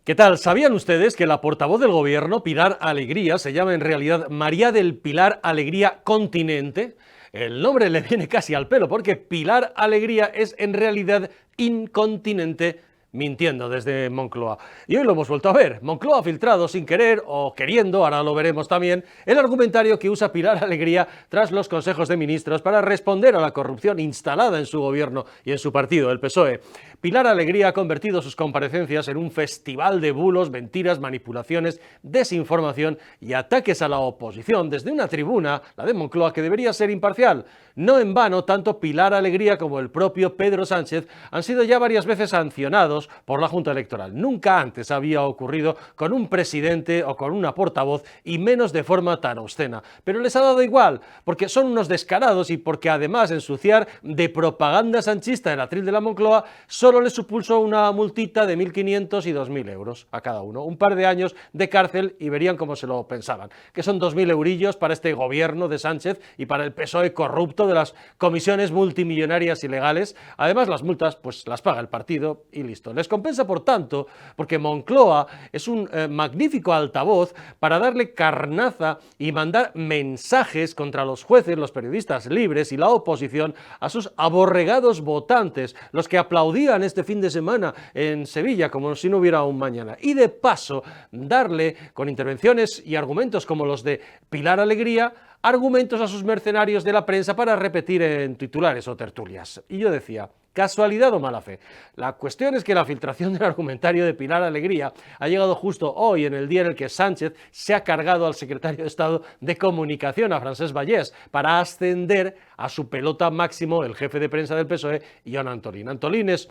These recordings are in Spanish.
¿Qué tal? ¿Sabían ustedes que la portavoz del gobierno, Pilar Alegría, se llama en realidad María del Pilar Alegría Continente? El nombre le viene casi al pelo porque Pilar Alegría es en realidad incontinente, mintiendo desde Moncloa. Y hoy lo hemos vuelto a ver. Moncloa ha filtrado sin querer o queriendo, ahora lo veremos también, el argumentario que usa Pilar Alegría tras los consejos de ministros para responder a la corrupción instalada en su gobierno y en su partido, el PSOE. Pilar Alegría ha convertido sus comparecencias en un festival de bulos, mentiras, manipulaciones, desinformación y ataques a la oposición desde una tribuna, la de Moncloa, que debería ser imparcial. No en vano, tanto Pilar Alegría como el propio Pedro Sánchez han sido ya varias veces sancionados por la Junta Electoral. Nunca antes había ocurrido con un presidente o con una portavoz, y menos de forma tan obscena. Pero les ha dado igual, porque son unos descarados y porque además ensuciar de propaganda sanchista el atril de la Moncloa solo les supuso una multita de 1.500 y 2.000 euros a cada uno. Un par de años de cárcel y verían cómo se lo pensaban. Que son 2.000 eurillos para este gobierno de Sánchez y para el PSOE corrupto de las comisiones multimillonarias ilegales. Además, las multas pues las paga el partido y listo. Les compensa, por tanto, porque Moncloa es un magnífico altavoz para darle carnaza y mandar mensajes contra los jueces, los periodistas libres y la oposición a sus aborregados votantes, los que aplaudían este fin de semana en Sevilla como si no hubiera un mañana. Y de paso, darle, con intervenciones y argumentos como los de Pilar Alegría, argumentos a sus mercenarios de la prensa para repetir en titulares o tertulias. Y yo decía, ¿casualidad o mala fe? La cuestión es que la filtración del argumentario de Pilar Alegría ha llegado justo hoy, en el día en el que Sánchez se ha cargado al secretario de Estado de Comunicación, a Francesc Vallès, para ascender a su pelota máximo el jefe de prensa del PSOE, Jon Antolín. Antolín es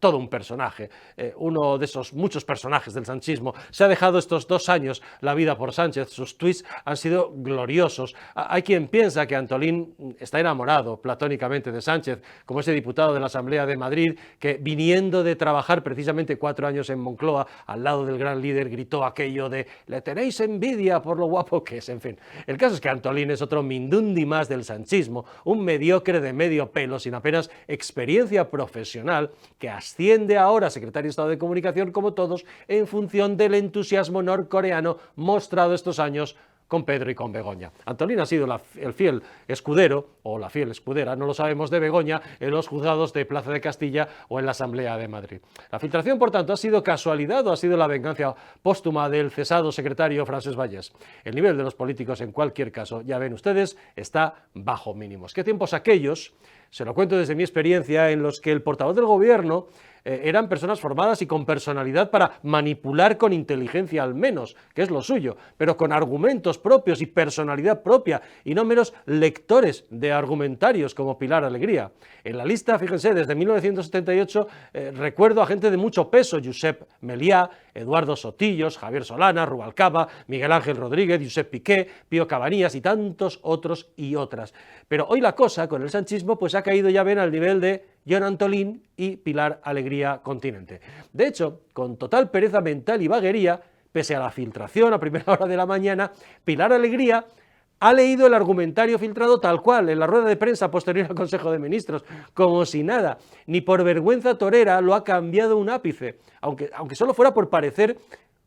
todo un personaje, uno de esos muchos personajes del sanchismo. Se ha dejado estos 2 años la vida por Sánchez, sus tuits han sido gloriosos. Hay quien piensa que Antolín está enamorado platónicamente de Sánchez, como ese diputado de la Asamblea de Madrid que, viniendo de trabajar precisamente 4 años en Moncloa, al lado del gran líder, gritó aquello de «le tenéis envidia por lo guapo que es». En fin, el caso es que Antolín es otro mindundi más del sanchismo, un mediocre de medio pelo, sin apenas experiencia profesional, que asciende ahora a secretario de Estado de Comunicación, como todos, en función del entusiasmo norcoreano mostrado estos años con Pedro y con Begoña. Antolín ha sido el fiel escudero, o la fiel escudera, no lo sabemos, de Begoña en los juzgados de Plaza de Castilla o en la Asamblea de Madrid. La filtración, por tanto, ¿ha sido casualidad o ha sido la venganza póstuma del cesado secretario Francesc Vallès? El nivel de los políticos, en cualquier caso, ya ven ustedes, está bajo mínimos. ¿Qué tiempos aquellos? Se lo cuento desde mi experiencia, en los que el portavoz del gobierno eran personas formadas y con personalidad para manipular con inteligencia, al menos, que es lo suyo, pero con argumentos propios y personalidad propia, y no meros lectores de argumentarios como Pilar Alegría. En la lista, fíjense, desde 1978 recuerdo a gente de mucho peso: Josep Melià, Eduardo Sotillos, Javier Solana, Rubalcaba, Miguel Ángel Rodríguez, Josep Piqué, Pío Cabanillas y tantos otros y otras. Pero hoy la cosa con el sanchismo pues ha caído, ya ven, al nivel de Jon Antolín y Pilar Alegría Continente. De hecho, con total pereza mental y vaguería, pese a la filtración a primera hora de la mañana, Pilar Alegría ha leído el argumentario filtrado tal cual, en la rueda de prensa posterior al Consejo de Ministros, como si nada. Ni por vergüenza torera lo ha cambiado un ápice, aunque solo fuera por parecer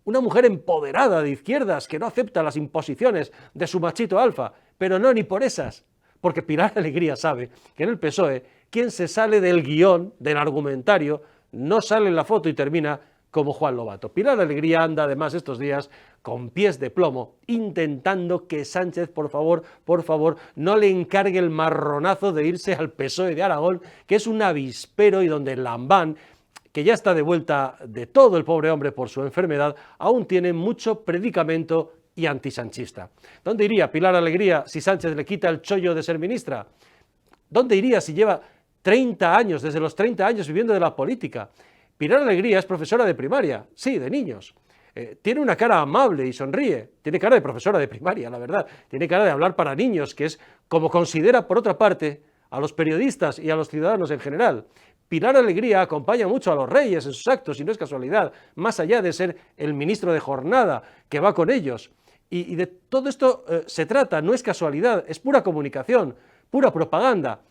una mujer empoderada de izquierdas que no acepta las imposiciones de su machito alfa. Pero no, ni por esas, porque Pilar Alegría sabe que en el PSOE quien se sale del guión, del argumentario, no sale en la foto y termina como Juan Lobato. Pilar Alegría anda además estos días con pies de plomo, intentando que Sánchez, por favor, no le encargue el marronazo de irse al PSOE de Aragón, que es un avispero y donde Lambán, que ya está de vuelta de todo el pobre hombre por su enfermedad, aún tiene mucho predicamento y antisanchista. ¿Dónde iría Pilar Alegría si Sánchez le quita el chollo de ser ministra? ¿Dónde iría si lleva 30 años, desde los 30 años, viviendo de la política? Pilar Alegría es profesora de primaria, sí, de niños. Tiene una cara amable y sonríe, tiene cara de profesora de primaria, la verdad. Tiene cara de hablar para niños, que es como considera, por otra parte, a los periodistas y a los ciudadanos en general. Pilar Alegría acompaña mucho a los reyes en sus actos, y no es casualidad, más allá de ser el ministro de jornada que va con ellos. Y de todo esto se trata, no es casualidad, es pura comunicación, pura propaganda.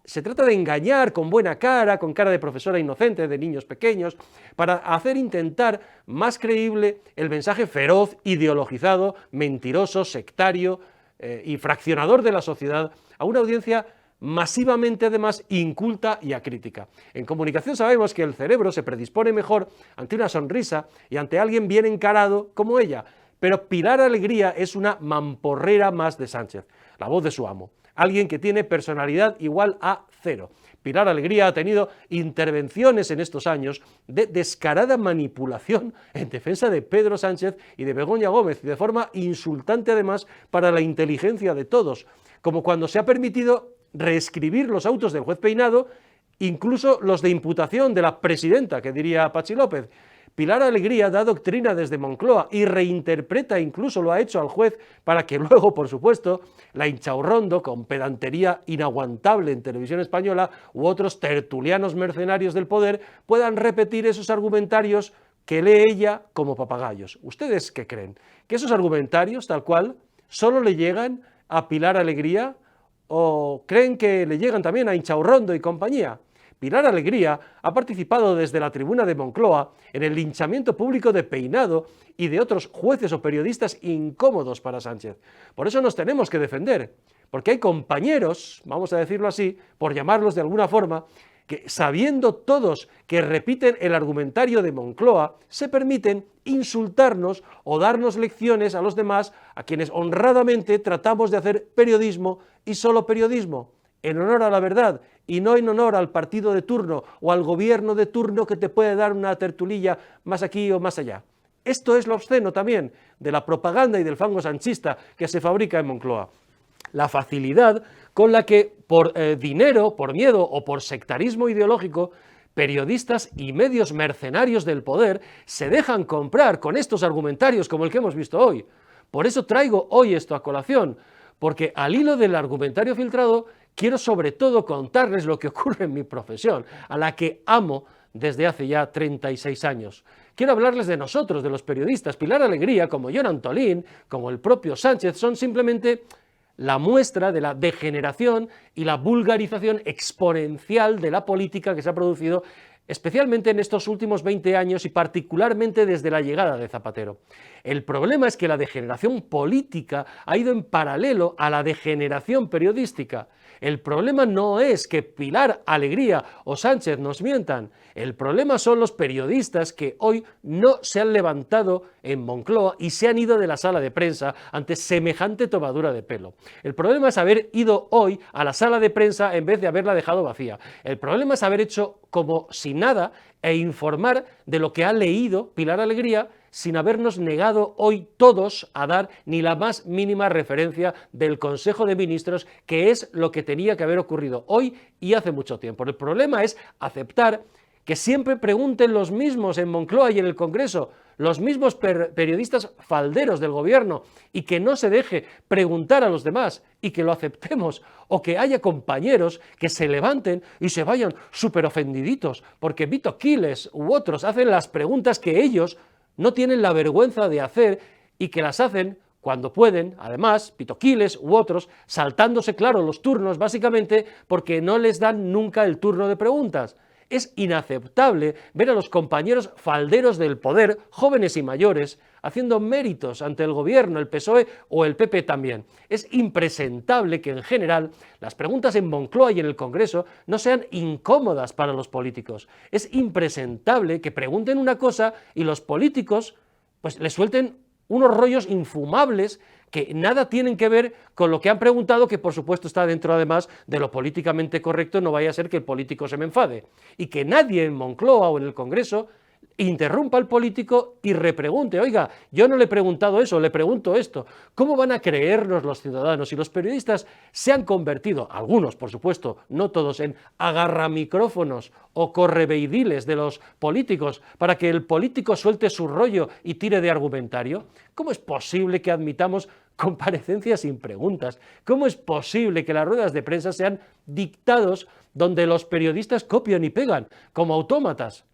se trata de engañar con buena cara, con cara de profesora inocente, de niños pequeños, para hacer intentar más creíble el mensaje feroz, ideologizado, mentiroso, sectario y fraccionador de la sociedad a una audiencia masivamente además inculta y acrítica. En comunicación sabemos que el cerebro se predispone mejor ante una sonrisa y ante alguien bien encarado como ella, pero Pilar Alegría es una mamporrera más de Sánchez, la voz de su amo, alguien que tiene personalidad igual a cero. Pilar Alegría ha tenido intervenciones en estos años de descarada manipulación en defensa de Pedro Sánchez y de Begoña Gómez, y de forma insultante además para la inteligencia de todos, como cuando se ha permitido reescribir los autos del juez Peinado, incluso los de imputación de la presidenta, que diría Patxi López. Pilar Alegría da doctrina desde Moncloa y reinterpreta, incluso lo ha hecho al juez, para que luego, por supuesto, la Inchaurrondo, con pedantería inaguantable en Televisión Española, u otros tertulianos mercenarios del poder, puedan repetir esos argumentarios que lee ella como papagayos. ¿Ustedes qué creen? ¿Que esos argumentarios, tal cual, solo le llegan a Pilar Alegría o creen que le llegan también a Inchaurrondo y compañía? Pilar Alegría ha participado desde la tribuna de Moncloa en el linchamiento público de Peinado y de otros jueces o periodistas incómodos para Sánchez. Por eso nos tenemos que defender, porque hay compañeros, vamos a decirlo así, por llamarlos de alguna forma, que sabiendo todos que repiten el argumentario de Moncloa, se permiten insultarnos o darnos lecciones a los demás, a quienes honradamente tratamos de hacer periodismo y solo periodismo, en honor a la verdad y no en honor al partido de turno o al gobierno de turno que te puede dar una tertulilla más aquí o más allá. Esto es lo obsceno también de la propaganda y del fango sanchista que se fabrica en Moncloa. La facilidad con la que por dinero, por miedo o por sectarismo ideológico, periodistas y medios mercenarios del poder se dejan comprar con estos argumentarios como el que hemos visto hoy. Por eso traigo hoy esto a colación, porque al hilo del argumentario filtrado quiero sobre todo contarles lo que ocurre en mi profesión, a la que amo desde hace ya 36 años. Quiero hablarles de nosotros, de los periodistas. Pilar Alegría, como Jon Antolín, como el propio Sánchez, son simplemente la muestra de la degeneración y la vulgarización exponencial de la política que se ha producido especialmente en estos últimos 20 años y particularmente desde la llegada de Zapatero. El problema es que la degeneración política ha ido en paralelo a la degeneración periodística. El problema no es que Pilar Alegría o Sánchez nos mientan, el problema son los periodistas que hoy no se han levantado en Moncloa y se han ido de la sala de prensa ante semejante tomadura de pelo. El problema es haber ido hoy a la sala de prensa en vez de haberla dejado vacía. El problema es haber hecho como si nada e informar de lo que ha leído Pilar Alegría sin habernos negado hoy todos a dar ni la más mínima referencia del Consejo de Ministros, que es lo que tenía que haber ocurrido hoy y hace mucho tiempo. El problema es aceptar que siempre pregunten los mismos en Moncloa y en el Congreso, los mismos periodistas falderos del gobierno, y que no se deje preguntar a los demás y que lo aceptemos, o que haya compañeros que se levanten y se vayan súper ofendiditos porque Vito Quiles u otros hacen las preguntas que ellos no tienen la vergüenza de hacer y que las hacen cuando pueden, además, Vito Quiles u otros, saltándose, claro, los turnos, básicamente porque no les dan nunca el turno de preguntas. Es inaceptable ver a los compañeros falderos del poder, jóvenes y mayores, haciendo méritos ante el gobierno, el PSOE o el PP también. Es impresentable que en general las preguntas en Moncloa y en el Congreso no sean incómodas para los políticos. Es impresentable que pregunten una cosa y los políticos pues les suelten unos rollos infumables que nada tienen que ver con lo que han preguntado, que por supuesto está dentro además de lo políticamente correcto, no vaya a ser que el político se me enfade, y que nadie en Moncloa o en el Congreso interrumpa al político y repregunte, oiga, yo no le he preguntado eso, le pregunto esto. ¿Cómo van a creernos los ciudadanos? Y los periodistas se han convertido, algunos por supuesto, no todos, en agarramicrófonos o correveidiles de los políticos para que el político suelte su rollo y tire de argumentario. ¿Cómo es posible que admitamos comparecencias sin preguntas? ¿Cómo es posible que las ruedas de prensa sean dictados donde los periodistas copian y pegan como autómatas?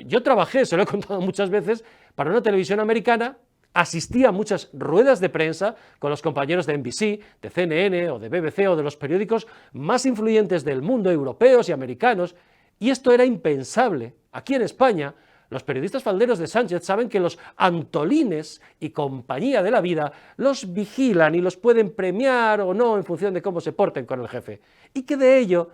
Yo trabajé, se lo he contado muchas veces, para una televisión americana asistía a muchas ruedas de prensa con los compañeros de NBC, de CNN o de BBC o de los periódicos más influyentes del mundo, europeos y americanos, y esto era impensable. Aquí en España, los periodistas falderos de Sánchez saben que los Antolines y compañía de la vida los vigilan y los pueden premiar o no en función de cómo se porten con el jefe, y que de ello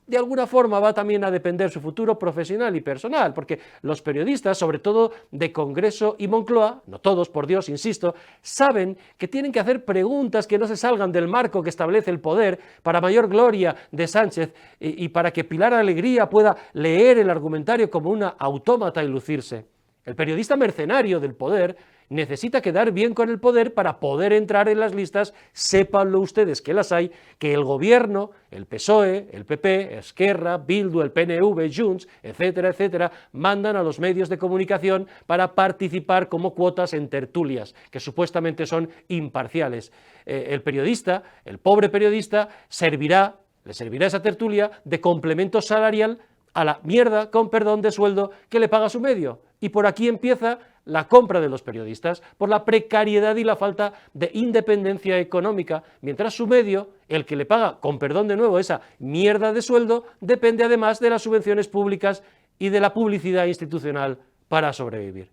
de alguna forma va también a depender su futuro profesional y personal, porque los periodistas, sobre todo de Congreso y Moncloa, no todos, por Dios, insisto, saben que tienen que hacer preguntas que no se salgan del marco que establece el poder para mayor gloria de Sánchez y para que Pilar Alegría pueda leer el argumentario como una autómata y lucirse. El periodista mercenario del poder necesita quedar bien con el poder para poder entrar en las listas, sépanlo ustedes que las hay, que el gobierno, el PSOE, el PP, Esquerra, Bildu, el PNV, Junts, etcétera, etcétera, mandan a los medios de comunicación para participar como cuotas en tertulias, que supuestamente son imparciales. El periodista, el pobre periodista, le servirá esa tertulia de complemento salarial a la mierda, con perdón, de sueldo que le paga su medio. Y por aquí empieza la compra de los periodistas, por la precariedad y la falta de independencia económica, mientras su medio, el que le paga, con perdón de nuevo, esa mierda de sueldo, depende además de las subvenciones públicas y de la publicidad institucional para sobrevivir.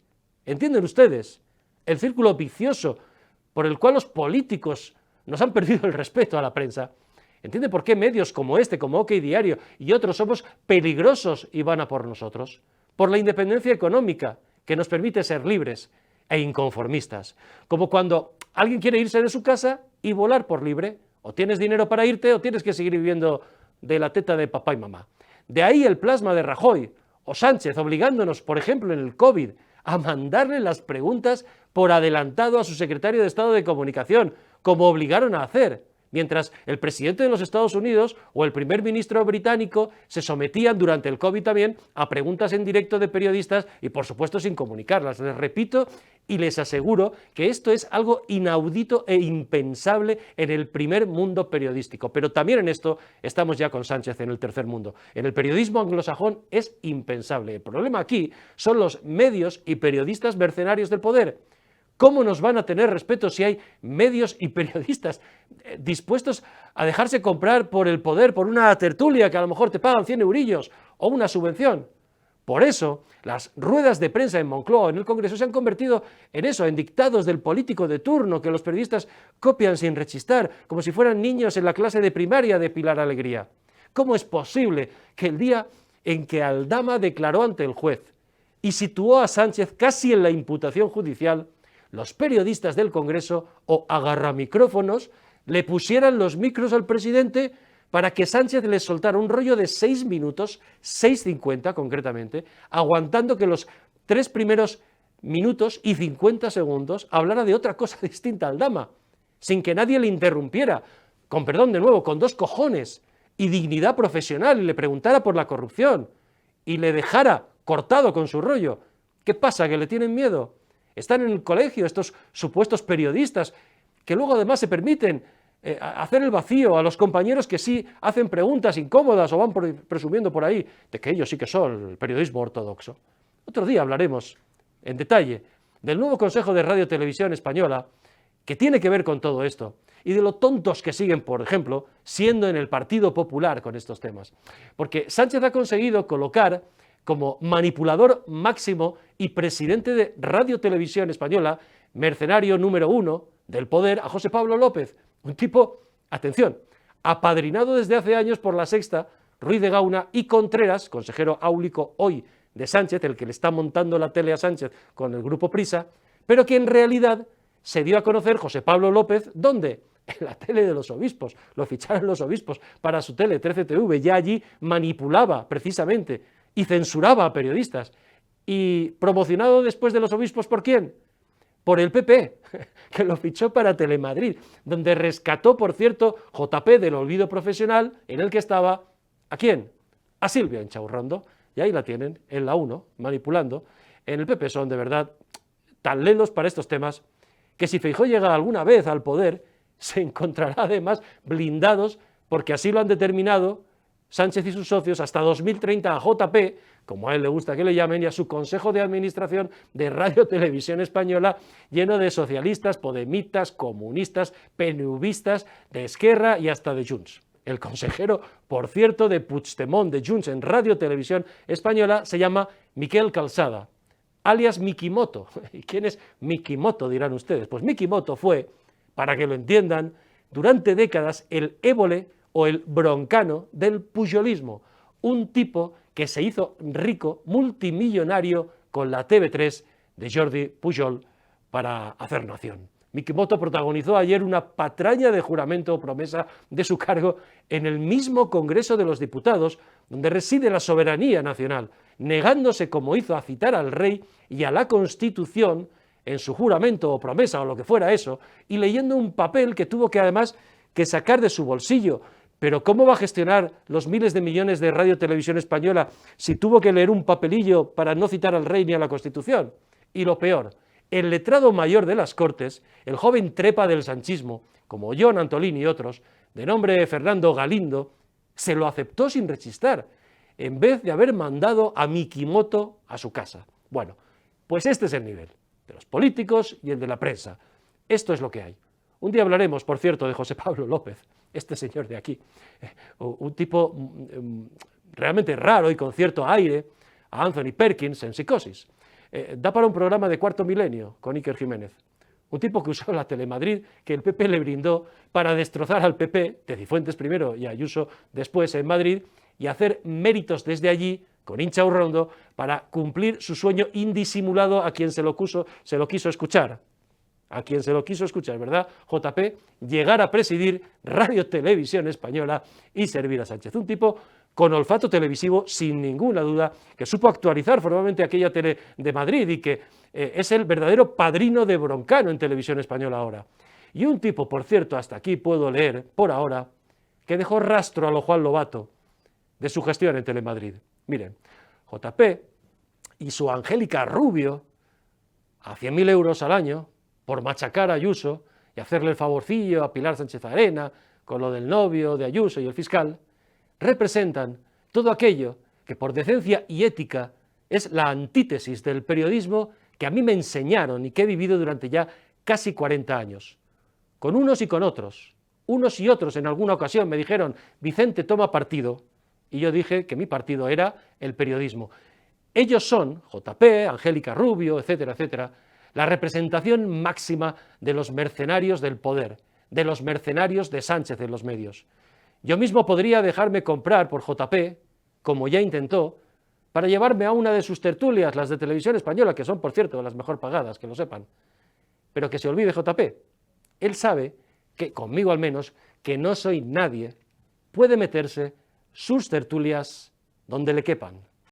¿Entienden ustedes el círculo vicioso por el cual los políticos nos han perdido el respeto a la prensa? ¿Entiende por qué medios como este, como OK Diario y otros somos peligrosos y van a por nosotros? Por la independencia económica que nos permite ser libres e inconformistas. Como cuando alguien quiere irse de su casa y volar por libre. O tienes dinero para irte o tienes que seguir viviendo de la teta de papá y mamá. De ahí el plasma de Rajoy o Sánchez obligándonos, por ejemplo, en el COVID, a mandarle las preguntas por adelantado a su secretario de Estado de Comunicación, como obligaron a hacer, mientras el presidente de los Estados Unidos o el primer ministro británico se sometían durante el COVID también a preguntas en directo de periodistas y por supuesto sin comunicarlas. Les repito y les aseguro que esto es algo inaudito e impensable en el primer mundo periodístico, pero también en esto estamos ya con Sánchez en el tercer mundo. En el periodismo anglosajón es impensable. El problema aquí son los medios y periodistas mercenarios del poder. ¿Cómo nos van a tener respeto si hay medios y periodistas dispuestos a dejarse comprar por el poder, por una tertulia que a lo mejor te pagan 100 eurillos o una subvención? Por eso, las ruedas de prensa en Moncloa, en el Congreso, se han convertido en eso, en dictados del político de turno que los periodistas copian sin rechistar, como si fueran niños en la clase de primaria de Pilar Alegría. ¿Cómo es posible que el día en que Aldama declaró ante el juez y situó a Sánchez casi en la imputación judicial, los periodistas del Congreso o agarramicrófonos le pusieran los micros al presidente para que Sánchez les soltara un rollo de 6 minutos, 6:50 concretamente, aguantando que los 3 primeros minutos y 50 segundos hablara de otra cosa distinta al Aldama, sin que nadie le interrumpiera, con perdón de nuevo, con 2 cojones y dignidad profesional, y le preguntara por la corrupción y le dejara cortado con su rollo. ¿Qué pasa? ¿Que le tienen miedo? Están en el colegio estos supuestos periodistas que luego además se permiten hacer el vacío a los compañeros que sí hacen preguntas incómodas o van presumiendo por ahí de que ellos sí que son el periodismo ortodoxo. Otro día hablaremos en detalle del nuevo Consejo de Radio Televisión Española que tiene que ver con todo esto y de lo tontos que siguen, por ejemplo, siendo en el Partido Popular con estos temas. Porque Sánchez ha conseguido colocar como manipulador máximo y presidente de Radio Televisión Española, mercenario número 1 del poder, a José Pablo López, un tipo, atención, apadrinado desde hace años por La Sexta, Ruiz de Gauna y Contreras, consejero áulico hoy de Sánchez, el que le está montando la tele a Sánchez con el grupo Prisa, pero que en realidad se dio a conocer José Pablo López, ¿dónde? En la tele de los obispos, lo ficharon los obispos para su tele 13TV, ya allí manipulaba precisamente y censuraba a periodistas. ¿Y promocionado después de los obispos por quién? Por el PP, que lo fichó para Telemadrid, donde rescató, por cierto, JP del olvido profesional, en el que estaba, ¿a quién? A Silvia Inchaurrondo, y ahí la tienen, en la 1, manipulando. En el PP son, de verdad, tan lelos para estos temas, que si Feijóo llega alguna vez al poder, se encontrará además blindados, porque así lo han determinado Sánchez y sus socios hasta 2030 a JP, como a él le gusta que le llamen, y a su Consejo de Administración de Radio Televisión Española, lleno de socialistas, podemitas, comunistas, PNVistas, de Esquerra y hasta de Junts. El consejero, por cierto, de Puigdemont de Junts en Radio Televisión Española se llama Miquel Calçada, alias Mikimoto. ¿Y quién es Mikimoto, dirán ustedes? Pues Mikimoto fue, para que lo entiendan, durante décadas el Évole o el Broncano del pujolismo, un tipo que se hizo rico, multimillonario, con la TV3 de Jordi Pujol para hacer nación. Mikimoto protagonizó ayer una patraña de juramento o promesa de su cargo en el mismo Congreso de los Diputados, donde reside la soberanía nacional, negándose, como hizo, a citar al rey y a la Constitución en su juramento o promesa o lo que fuera eso, y leyendo un papel que tuvo que además que sacar de su bolsillo. Pero ¿cómo va a gestionar los miles de millones de Radio Televisión Española si tuvo que leer un papelillo para no citar al rey ni a la Constitución? Y lo peor, el letrado mayor de las Cortes, el joven trepa del sanchismo, como John Antolín y otros, de nombre Fernando Galindo, se lo aceptó sin rechistar, en vez de haber mandado a Mikimoto a su casa. Bueno, pues este es el nivel de los políticos y el de la prensa. Esto es lo que hay. Un día hablaremos, por cierto, de José Pablo López, este señor de aquí, un tipo realmente raro y con cierto aire, a Anthony Perkins en Psicosis. Da para un programa de Cuarto Milenio con Iker Jiménez. Un tipo que usó la Telemadrid que el PP le brindó para destrozar al PP, de Cifuentes primero y Ayuso después en Madrid, y hacer méritos desde allí, con Incha Urrondo, para cumplir su sueño indisimulado a quien se lo quiso escuchar. A quien se lo quiso escuchar, ¿verdad? JP, llegar a presidir Radio Televisión Española y servir a Sánchez. Un tipo con olfato televisivo, sin ninguna duda, que supo actualizar formalmente aquella tele de Madrid y que es el verdadero padrino de Broncano en Televisión Española ahora. Y un tipo, por cierto, hasta aquí puedo leer, por ahora, que dejó rastro a lo Juan Lobato de su gestión en Telemadrid. Miren, JP y su Angélica Rubio, a 100.000 euros al año, por machacar a Ayuso y hacerle el favorcillo a Pilar Sánchez Arena con lo del novio de Ayuso y el fiscal, representan todo aquello que por decencia y ética es la antítesis del periodismo que a mí me enseñaron y que he vivido durante ya casi 40 años. Con unos y con otros. Unos y otros en alguna ocasión me dijeron, Vicente, toma partido, y yo dije que mi partido era el periodismo. Ellos son, JP, Angélica Rubio, etcétera, etcétera, la representación máxima de los mercenarios del poder, de los mercenarios de Sánchez en los medios. Yo mismo podría dejarme comprar por JP, como ya intentó, para llevarme a una de sus tertulias, las de Televisión Española, que son, por cierto, las mejor pagadas, que lo sepan. Pero que se olvide JP. Él sabe que, conmigo al menos, que no soy nadie, puede meterse sus tertulias donde le quepan.